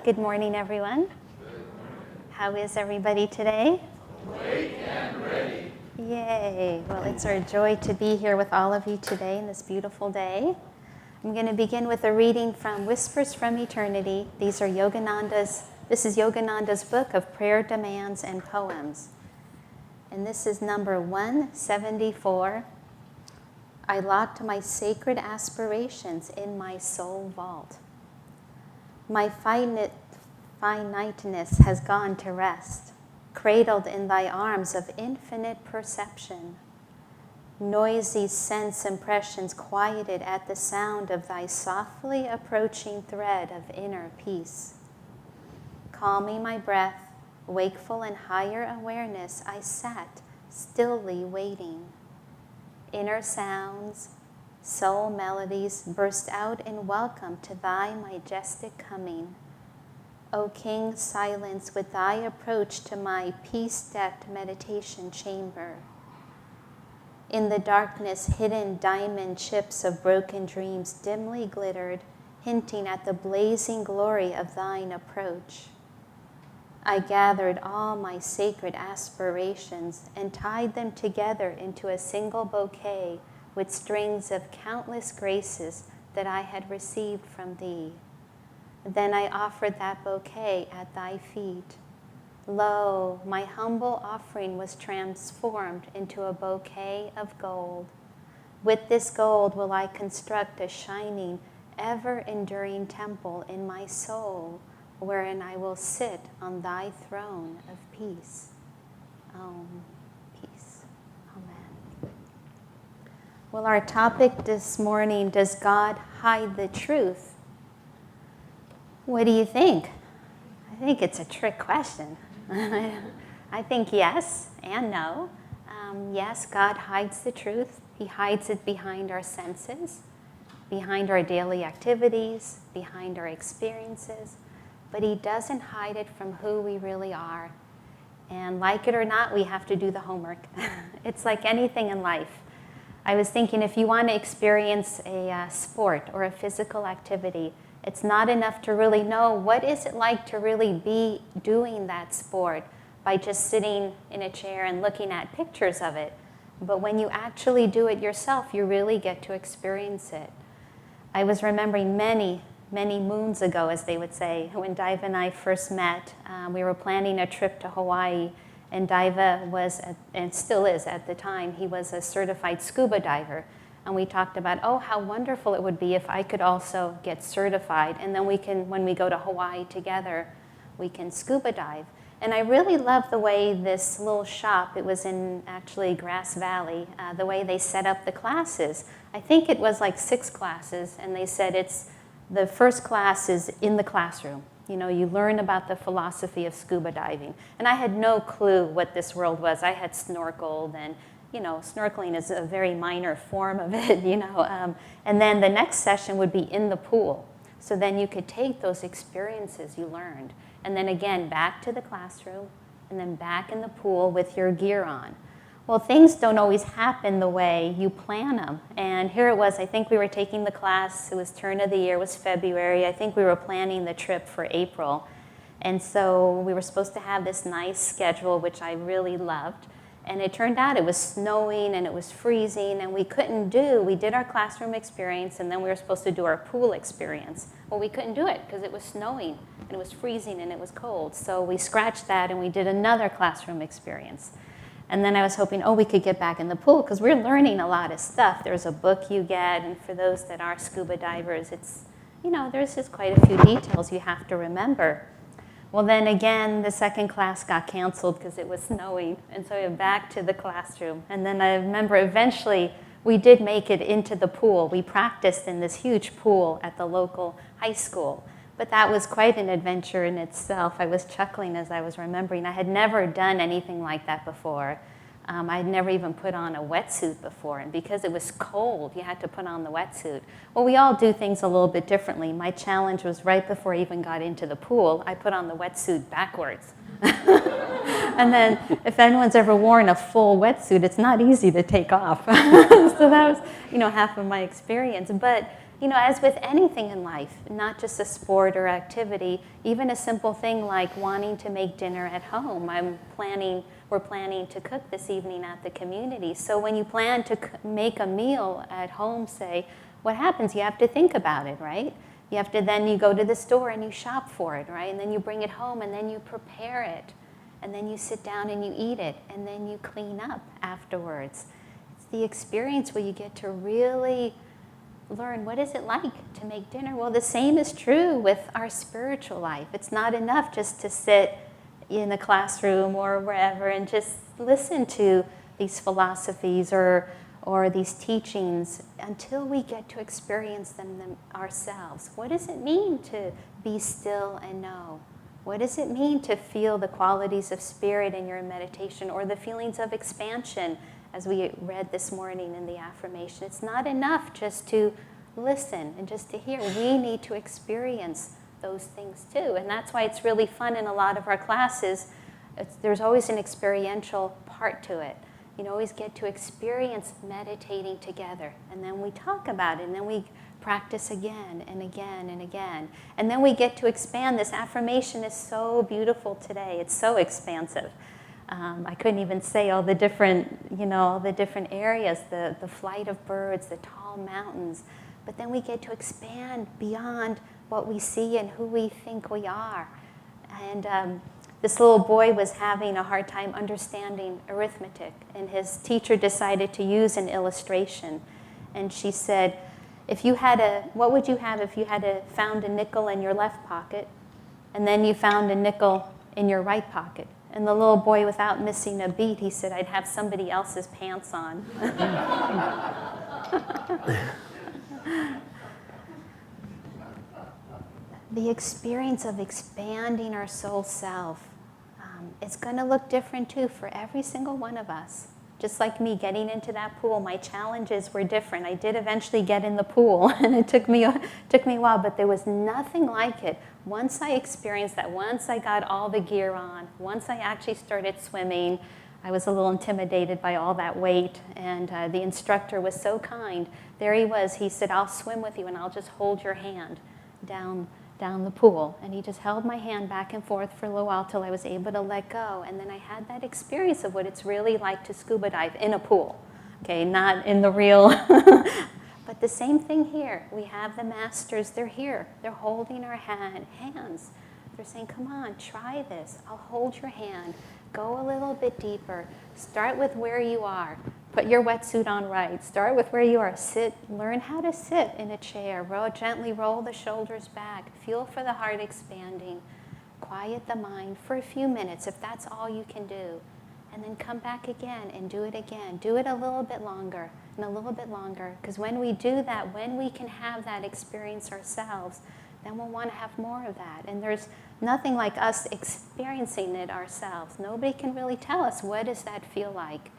Good morning, everyone. How is everybody today? Awake and ready. Yay. Well, it's our joy to be here with all of you today in this beautiful day. I'm going to begin with a reading from Whispers from Eternity. This is Yogananda's book of prayer demands and poems. And this is number 174. I locked my sacred aspirations in my soul vault. My finiteness has gone to rest, cradled in thy arms of infinite perception. Noisy sense impressions quieted at the sound of thy softly approaching thread of inner peace. Calming my breath, wakeful in higher awareness, I sat stilly waiting. Inner sounds, soul melodies burst out in welcome to thy majestic coming. O King, silence with thy approach to my peace-decked meditation chamber. In the darkness, hidden diamond chips of broken dreams dimly glittered, hinting at the blazing glory of thine approach. I gathered all my sacred aspirations and tied them together into a single bouquet with strings of countless graces that I had received from thee. Then I offered that bouquet at thy feet. Lo, my humble offering was transformed into a bouquet of gold. With this gold will I construct a shining, ever-enduring temple in my soul, wherein I will sit on thy throne of peace. Peace. Amen. Well, our topic this morning, does God hide the truth? What do you think? I think it's a trick question. I think yes and no. Yes, God hides the truth. He hides it behind our senses, behind our daily activities, behind our experiences. But he doesn't hide it from who we really are. And like it or not, we have to do the homework. It's like anything in life. I was thinking if you want to experience a sport or a physical activity, it's not enough to really know what is it like to really be doing that sport by just sitting in a chair and looking at pictures of it. But when you actually do it yourself, you really get to experience it. I was remembering many moons ago, as they would say, when Diva and I first met. We were planning a trip to Hawaii, and Diva was, and still is at the time, he was a certified scuba diver. And we talked about, how wonderful it would be if I could also get certified. And then we can, when we go to Hawaii together, we can scuba dive. And I really love the way this little shop, it was in actually Grass Valley, the way they set up the classes. I think it was like 6 classes, and they said the first class is in the classroom. You know, you learn about the philosophy of scuba diving. And I had no clue what this world was. I had snorkeled, and snorkeling is a very minor form of it, And then the next session would be in the pool. So then you could take those experiences you learned. And then again, back to the classroom, and then back in the pool with your gear on. Well, things don't always happen the way you plan them. And here it was, I think we were taking the class, it was turn of the year, it was February. I think we were planning the trip for April. And so we were supposed to have this nice schedule, which I really loved. And it turned out it was snowing and it was freezing, and we did our classroom experience, and then we were supposed to do our pool experience. Well, we couldn't do it because it was snowing and it was freezing and it was cold. So we scratched that and we did another classroom experience. And then I was hoping, we could get back in the pool because we're learning a lot of stuff. There's a book you get, and for those that are scuba divers, it's, there's just quite a few details you have to remember. Well, then again, the second class got canceled because it was snowing, and so we went back to the classroom. And then I remember eventually we did make it into the pool. We practiced in this huge pool at the local high school, but that was quite an adventure in itself. I was chuckling as I was remembering. I had never done anything like that before. I had never even put on a wetsuit before, and because it was cold, you had to put on the wetsuit. Well, we all do things a little bit differently. My challenge was right before I even got into the pool, I put on the wetsuit backwards. And then if anyone's ever worn a full wetsuit, it's not easy to take off. So that was, half of my experience. But as with anything in life, not just a sport or activity, even a simple thing like wanting to make dinner at home. We're planning to cook this evening at the community. So when you plan to make a meal at home, say, what happens? You have to think about it, right? Then you go to the store and you shop for it, right? And then you bring it home and then you prepare it. And then you sit down and you eat it. And then you clean up afterwards. It's the experience where you get to really learn, what is it like to make dinner? Well, the same is true with our spiritual life. It's not enough just to sit in a classroom or wherever and just listen to these philosophies or these teachings until we get to experience them ourselves. What does it mean to be still and know? What does it mean to feel the qualities of spirit in your meditation or the feelings of expansion as we read this morning in the affirmation? It's not enough just to listen and just to hear. We need to experience those things too. And that's why it's really fun in a lot of our classes. There's always an experiential part to it. You always get to experience meditating together. And then we talk about it, and then we practice again and again and again. And then we get to expand. This affirmation is so beautiful today. It's so expansive. I couldn't even say all the different, all the different areas, the flight of birds, the tall mountains. But then we get to expand beyond what we see and who we think we are. And this little boy was having a hard time understanding arithmetic, and his teacher decided to use an illustration. And she said, what would you have if you had found a nickel in your left pocket, and then you found a nickel in your right pocket? And the little boy, without missing a beat, he said, I'd have somebody else's pants on. The experience of expanding our soul self is going to look different too for every single one of us. Just like me getting into that pool, my challenges were different. I did eventually get in the pool, and it took me a while, but there was nothing like it. Once I experienced that, once I got all the gear on, once I actually started swimming, I was a little intimidated by all that weight, and the instructor was so kind. There he was. He said, I'll swim with you, and I'll just hold your hand down the pool. And he just held my hand back and forth for a little while till I was able to let go. And then I had that experience of what it's really like to scuba dive in a pool. Okay, not in the real. But the same thing here. We have the masters. They're here. They're holding our hands. They're saying, come on, try this. I'll hold your hand. Go a little bit deeper. Start with where you are. Put your wetsuit on right. Start with where you are. Sit. Learn how to sit in a chair. Gently roll the shoulders back. Feel for the heart expanding. Quiet the mind for a few minutes if that's all you can do. And then come back again and do it again. Do it a little bit longer and a little bit longer. Because when we do that, when we can have that experience ourselves, then we'll want to have more of that. And there's nothing like us experiencing it ourselves. Nobody can really tell us, what does that feel like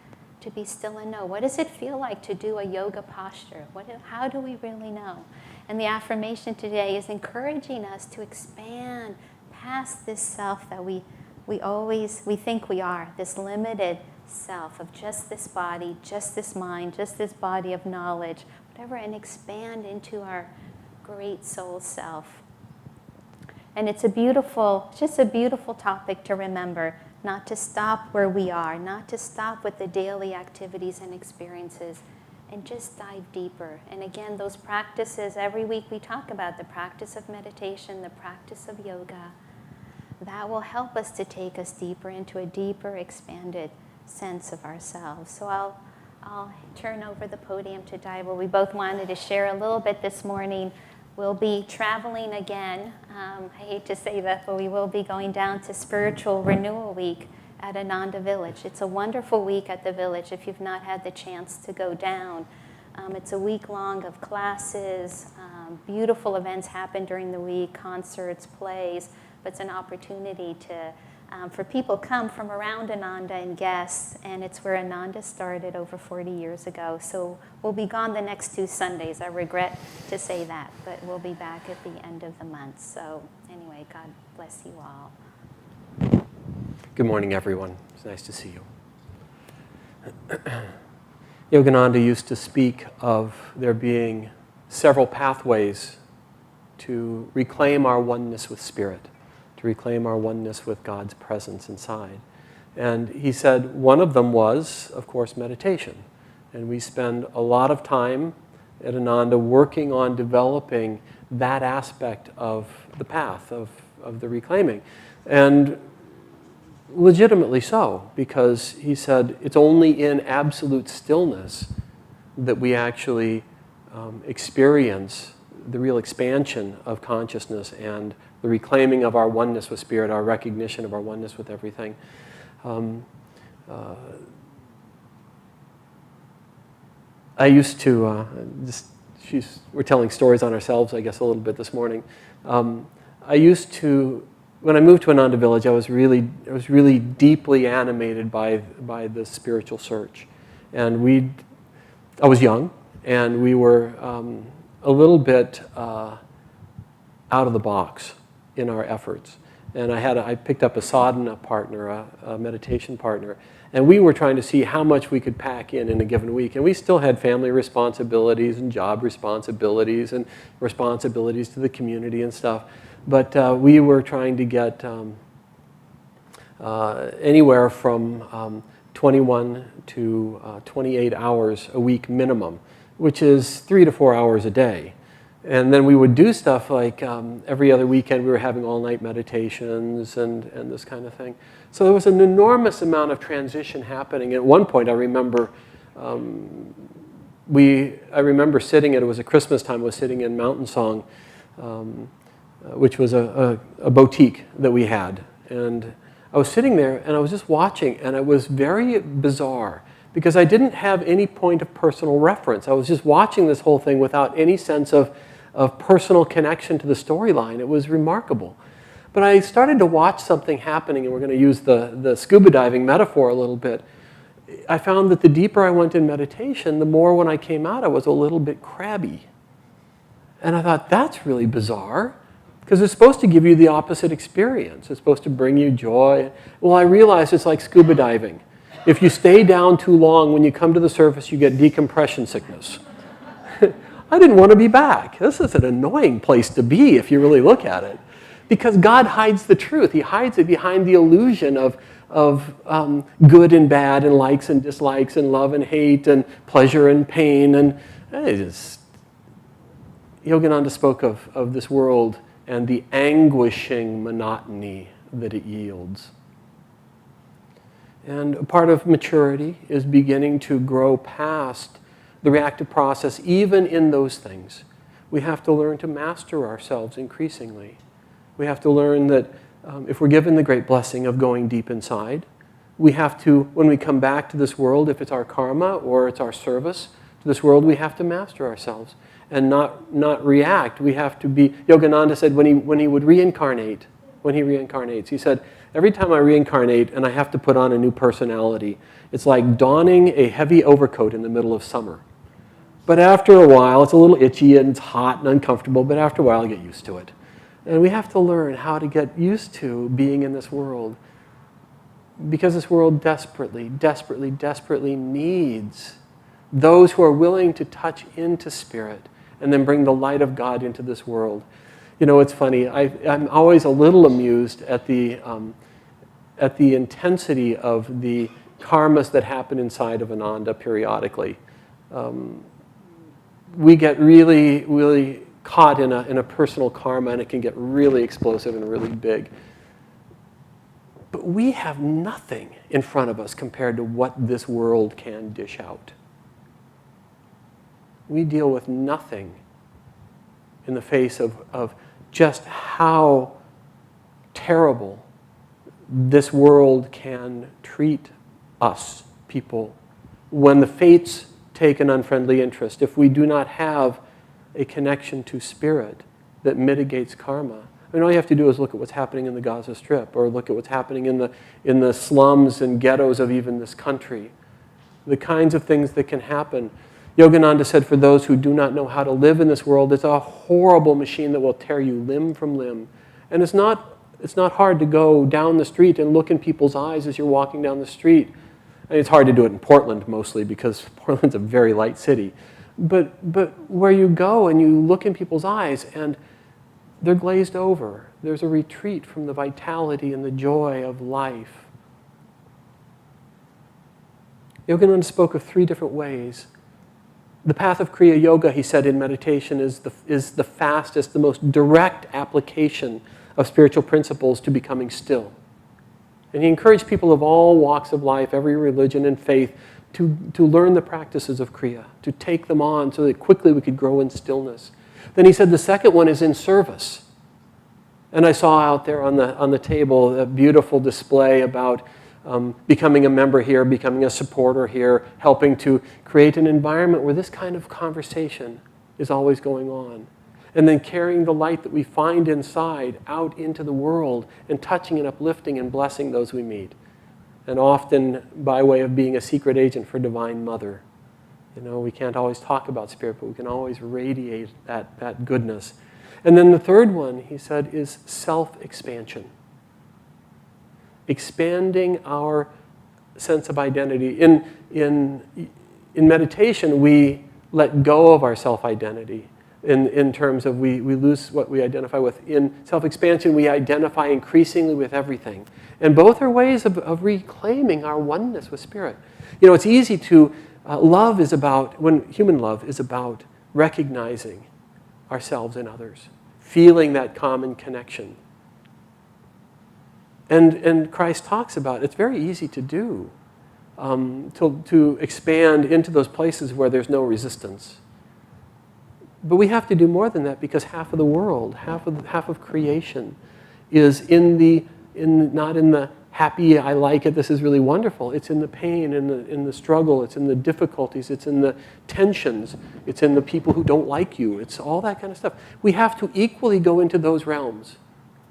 to be still and know? What does it feel like to do a yoga posture? How do we really know? And the affirmation today is encouraging us to expand past this self that we think we are, this limited self of just this body, just this mind, just this body of knowledge, whatever, and expand into our great soul self. And it's just a beautiful topic to remember, not to stop where we are, not to stop with the daily activities and experiences, and just dive deeper. And again, those practices, every week we talk about the practice of meditation, the practice of yoga. That will help us to take us deeper into a deeper, expanded sense of ourselves. So I'll turn over the podium to Daibo. We both wanted to share a little bit this morning. We'll be traveling again. I hate to say that, but we will be going down to Spiritual Renewal Week at Ananda Village. It's a wonderful week at the village if you've not had the chance to go down. It's a week long of classes, beautiful events happen during the week, concerts, plays, but it's an opportunity for people come from around Ananda and guests, and it's where Ananda started over 40 years ago. So we'll be gone the next 2 Sundays. I regret to say that, but we'll be back at the end of the month. So anyway, God bless you all. Good morning, everyone. It's nice to see you. Yogananda used to speak of there being several pathways to reclaim our oneness with Spirit, to reclaim our oneness with God's presence inside. And he said one of them was, of course, meditation. And we spend a lot of time at Ananda working on developing that aspect of the path, of the reclaiming. And legitimately so, because he said it's only in absolute stillness that we actually experience the real expansion of consciousness and the reclaiming of our oneness with Spirit, our recognition of our oneness with everything. I used to, we're telling stories on ourselves, I guess, a little bit this morning. I used to, when I moved to Ananda Village, I was really deeply animated by the spiritual search. And I was young, and we were a little bit out of the box in our efforts. And I picked up a sadhana partner, a meditation partner, and we were trying to see how much we could pack in a given week. And we still had family responsibilities and job responsibilities and responsibilities to the community and stuff. But we were trying to get anywhere from 21 to 28 hours a week minimum, which is 3 to 4 hours a day. And then we would do stuff like every other weekend we were having all-night meditations and this kind of thing. So there was an enormous amount of transition happening. At one point I remember sitting, it was a Christmas time, I was sitting in Mountain Song, which was a boutique that we had. And I was sitting there and I was just watching, and it was very bizarre because I didn't have any point of personal reference. I was just watching this whole thing without any sense of personal connection to the storyline. It was remarkable. But I started to watch something happening, and we're going to use the scuba diving metaphor a little bit. I found that the deeper I went in meditation, the more when I came out I was a little bit crabby. And I thought, that's really bizarre, because it's supposed to give you the opposite experience. It's supposed to bring you joy. Well, I realized it's like scuba diving. If you stay down too long, when you come to the surface, you get decompression sickness. I didn't want to be back. This is an annoying place to be if you really look at it. Because God hides the truth. He hides it behind the illusion of good and bad and likes and dislikes and love and hate and pleasure and pain. And Yogananda spoke of this world and the anguishing monotony that it yields. And a part of maturity is beginning to grow past the reactive process, even in those things. We have to learn to master ourselves increasingly. We have to learn that if we're given the great blessing of going deep inside, we have to, when we come back to this world, if it's our karma or it's our service to this world, we have to master ourselves and not react. We have to be, Yogananda said when he would reincarnate, when he reincarnates, he said, every time I reincarnate and I have to put on a new personality, it's like donning a heavy overcoat in the middle of summer. But after a while, it's a little itchy and it's hot and uncomfortable, but after a while I get used to it. And we have to learn how to get used to being in this world, because this world desperately, desperately, desperately needs those who are willing to touch into Spirit and then bring the light of God into this world. You know, it's funny, I'm always a little amused at the intensity of the karmas that happen inside of Ananda periodically. We get really, really caught in a personal karma, and it can get really explosive and really big. But we have nothing in front of us compared to what this world can dish out. We deal with nothing in the face of just how terrible this world can treat us, people, when the fates take an unfriendly interest. If we do not have a connection to Spirit that mitigates karma. I mean, all you have to do is look at what's happening in the Gaza Strip, or look at what's happening in the slums and ghettos of even this country. The kinds of things that can happen. Yogananda said, for those who do not know how to live in this world, it's a horrible machine that will tear you limb from limb. And it's not hard to go down the street and look in people's eyes as you're walking down the street. And it's hard to do it in Portland mostly, because Portland's a very light city. But where you go and you look in people's eyes and they're glazed over. There's a retreat from the vitality and the joy of life. Yogananda spoke of 3 different ways. The path of Kriya Yoga, he said in meditation, is the fastest, the most direct application of spiritual principles to becoming still. And he encouraged people of all walks of life, every religion and faith, to learn the practices of Kriya, to take them on so that quickly we could grow in stillness. Then he said the second one is in service. And I saw out there on the table a beautiful display about becoming a member here, becoming a supporter here, helping to create an environment where this kind of conversation is always going on. And then carrying the light that we find inside out into the world and touching and uplifting and blessing those we meet. And often by way of being a secret agent for Divine Mother. You know, we can't always talk about Spirit, but we can always radiate that goodness. And then the third one, he said, is self-expansion. Expanding our sense of identity. In meditation, we let go of our self-identity in terms of we lose what we identify with. In self-expansion, we identify increasingly with everything. And both are ways of reclaiming our oneness with Spirit. You know, it's easy to, love is about, human love is about recognizing ourselves in others, feeling that common connection. And Christ talks about it's very easy to do, to expand into those places where there's no resistance. But we have to do more than that because half of the world, half of creation, is not in the happy, I like it, this is really wonderful. It's in the pain, in the struggle, it's in the difficulties, it's in the tensions, it's in the people who don't like you, it's all that kind of stuff. We have to equally go into those realms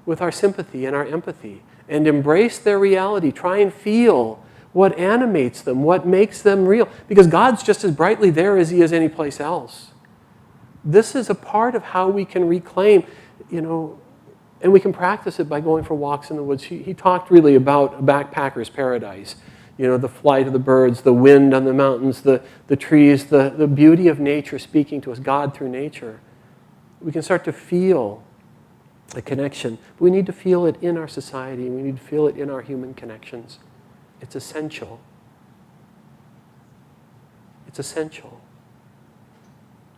with our sympathy and our empathy and embrace their reality. Try and feel what animates them, what makes them real. Because God's just as brightly there as He is any place else. This is a part of how we can reclaim, and we can practice it by going for walks in the woods. He talked really about a backpacker's paradise. The flight of the birds, the wind on the mountains, the trees, the beauty of nature speaking to us, God through nature. We can start to feel a connection. But we need to feel it in our society. We need to feel it in our human connections. It's essential. It's essential.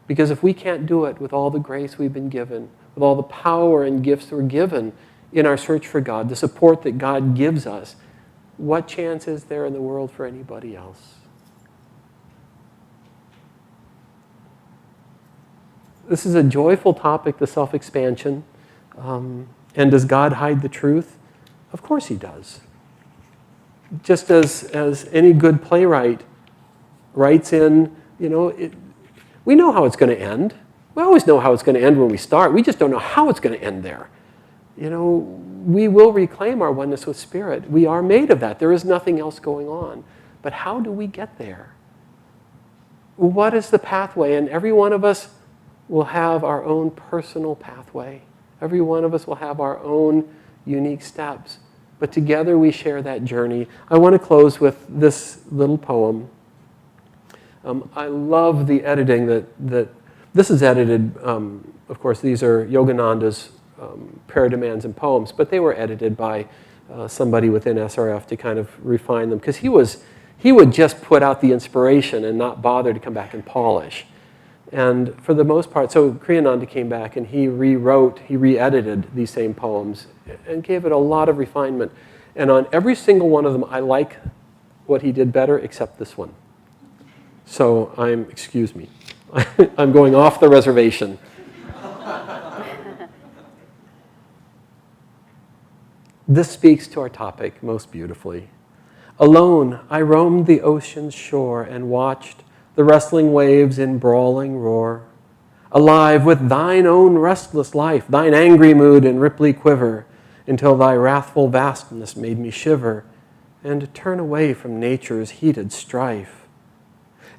Because if we can't do it with all the grace we've been given, with all the power and gifts we're given in our search for God, the support that God gives us, what chance is there in the world for anybody else? This is a joyful topic, the self-expansion. And does God hide the truth? Of course He does. Just as any good playwright writes in, we know how it's going to end. We always know how it's going to end when we start. We just don't know how it's going to end there. We will reclaim our oneness with Spirit. We are made of that. There is nothing else going on. But how do we get there? What is the pathway? And every one of us will have our own personal pathway. Every one of us will have our own unique steps. But together we share that journey. I want to close with this little poem. I love the editing that this is edited. Of course, these are Yogananda's prayer demands and poems, but they were edited by somebody within SRF to kind of refine them. Because he would just put out the inspiration and not bother to come back and polish. And for the most part, so Kriyananda came back and he re-edited these same poems and gave it a lot of refinement. And on every single one of them, I like what he did better except this one. So excuse me, I'm going off the reservation. This speaks to our topic most beautifully. Alone, I roamed the ocean's shore and watched the wrestling waves in brawling roar. Alive with thine own restless life, thine angry mood and ripply quiver, until thy wrathful vastness made me shiver and turn away from nature's heated strife.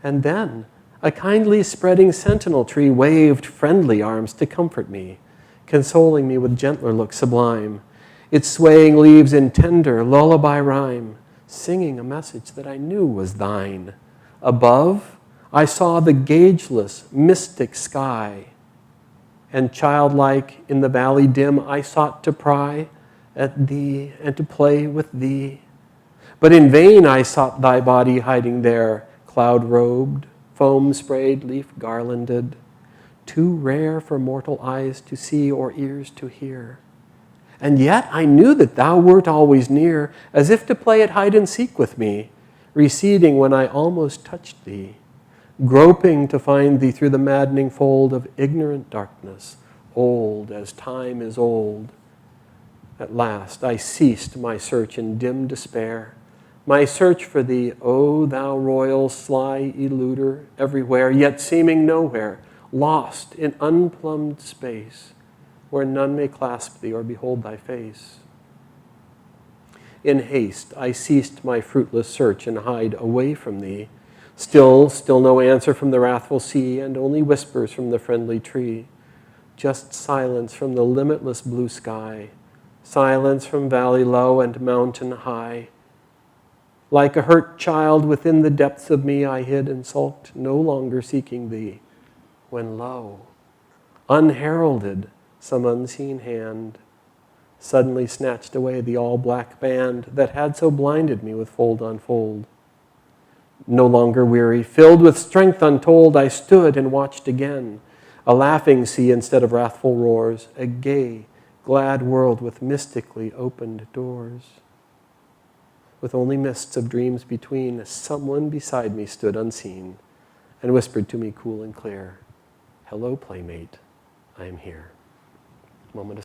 And then a kindly spreading sentinel tree waved friendly arms to comfort me, consoling me with gentler look sublime, its swaying leaves in tender lullaby rhyme, singing a message that I knew was thine. Above, I saw the gaugeless, mystic sky. And childlike in the valley dim, I sought to pry at thee and to play with thee. But in vain I sought thy body hiding there, cloud-robed, foam-sprayed, leaf-garlanded, too rare for mortal eyes to see or ears to hear. And yet I knew that thou wert always near, as if to play at hide-and-seek with me, receding when I almost touched thee, groping to find thee through the maddening fold of ignorant darkness, old as time is old. At last I ceased my search in dim despair, my search for thee, O thou royal sly eluder, everywhere, yet seeming nowhere, lost in unplumbed space, where none may clasp thee or behold thy face. In haste I ceased my fruitless search and hied away from thee. Still no answer from the wrathful sea, and only whispers from the friendly tree. Just silence from the limitless blue sky, silence from valley low and mountain high. Like a hurt child within the depths of me I hid and sulked, no longer seeking thee, when lo, unheralded, some unseen hand suddenly snatched away the all-black band that had so blinded me with fold on fold. No longer weary, filled with strength untold, I stood and watched again, a laughing sea instead of wrathful roars, a gay, glad world with mystically opened doors. With only mists of dreams between, someone beside me stood unseen and whispered to me cool and clear, "Hello, playmate, I am here." Moment of